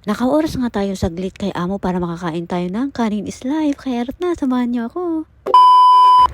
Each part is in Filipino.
Naka-oras nga tayo saglit kay amo para makakain tayo ng kanin is life. Kaya arat na, samahan niyo ako.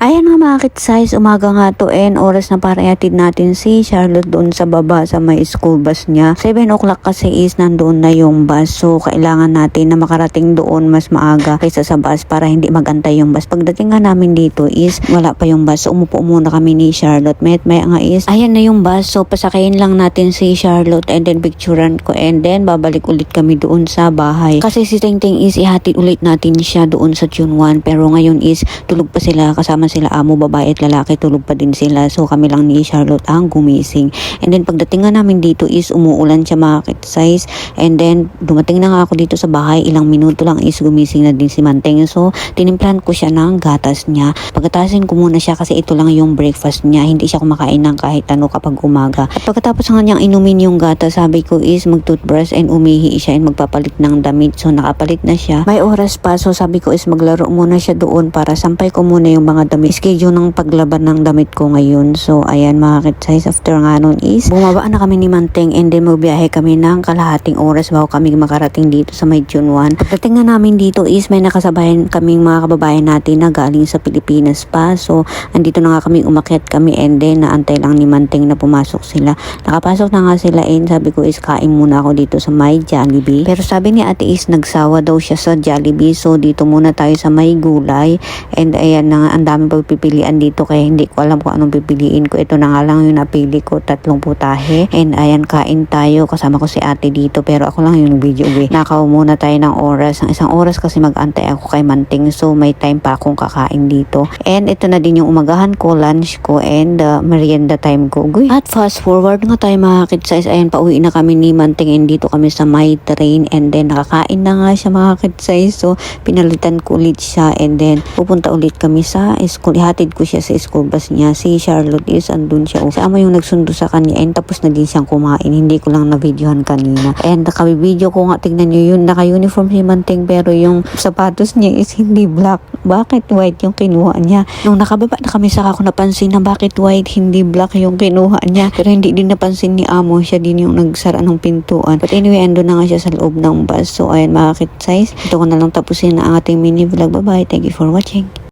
Ayan nga mga kit-size, umaga nga to and oras na para ihatid natin si Charlotte doon sa baba sa may school bus niya. 7 o'clock kasi is nandoon na yung bus, so kailangan natin na makarating doon mas maaga kaysa sa bus para hindi magantay yung bus. Pagdating nga namin dito is wala pa yung bus, so umupo muna kami ni Charlotte. May nga is ayan na yung bus, so pasakayin lang natin si Charlotte and then picturean ko and then babalik ulit kami doon sa bahay. Kasi si Tingting is ihatid ulit natin siya doon sa Tune 1 pero ngayon is tulog pa sila, kasama sila amo, babae at lalaki, tulog pa din sila. So kami lang ni Charlotte ang gumising. And then pagdating nga namin dito is umuulan siya mga kit-size. And then dumating na nga ako dito sa bahay, ilang minuto lang is gumising na din si Manteng. So tinimplan ko siya ng gatas niya. Pagkatasin ko muna siya kasi ito lang yung breakfast niya. Hindi siya kumakain ng kahit ano kapag umaga. At pagkatapos nga niyang inumin yung gatas, sabi ko is mag-toothbrush and umihi siya and magpapalit ng damit. So nakapalit na siya. May oras pa, so sabi ko is maglaro muna siya doon para sampay ko muna yung mga damit. Schedule ng paglaban ng damit ko ngayon. So ayan mga kit-size, after nga nun is bumaba na kami ni Manteng and then magbiyahe kami ng kalahating oras bago kami makarating dito sa may Tune 1. Pagdating nga namin dito is may nakasabayan kaming mga kababayan natin na galing sa Pilipinas pa. So andito na nga kami, umakyat kami and then naantay lang ni Manteng na pumasok sila. Nakapasok na nga sila and sabi ko is kain muna ako dito sa may Jollibee. Pero sabi ni ate is nagsawa daw siya sa Jollibee, so dito muna tayo sa may gulay. And ayan na nga, ang dami pagpipilian dito kaya hindi ko alam kung anong pipiliin ko. Ito na nga lang yung napili ko, 3 putahe. And ayan, kain tayo. Kasama ko si ate dito pero ako lang yung video. Nakaw muna tayo ng oras. Ang isang oras kasi mag-antay ako kay Manting, so may time pa akong kakain dito. And ito na din yung umagahan ko, lunch ko and merienda time ko. At fast forward nga tayo mga kid-size. Ayan, pauwi na kami ni Manting and dito kami sa my train and then nakakain na nga siya mga kid-size. So pinalitan ko ulit siya and then pupunta ulit kami sa school. Ihatid ko siya sa school bus niya. Si Charlotte is andun siya. Si amo yung nagsundo sa kanya and tapos na din siyang kumain. Hindi ko lang na-videohan kanina. And nakabibideo ko nga, tignan nyo yun. Naka-uniform si Manting pero yung sapatos niya is hindi black. Bakit white yung kinuha niya? Nung nakababa na kami saka ko napansin na bakit white hindi black yung kinuha niya. Pero hindi din napansin ni amo. Siya din yung nagsara ng pintuan. But anyway, andun na nga siya sa loob ng bus. So ayan mga kit-size. Ito ko na lang tapusin na ang ating mini vlog. Bye bye. Thank you for watching.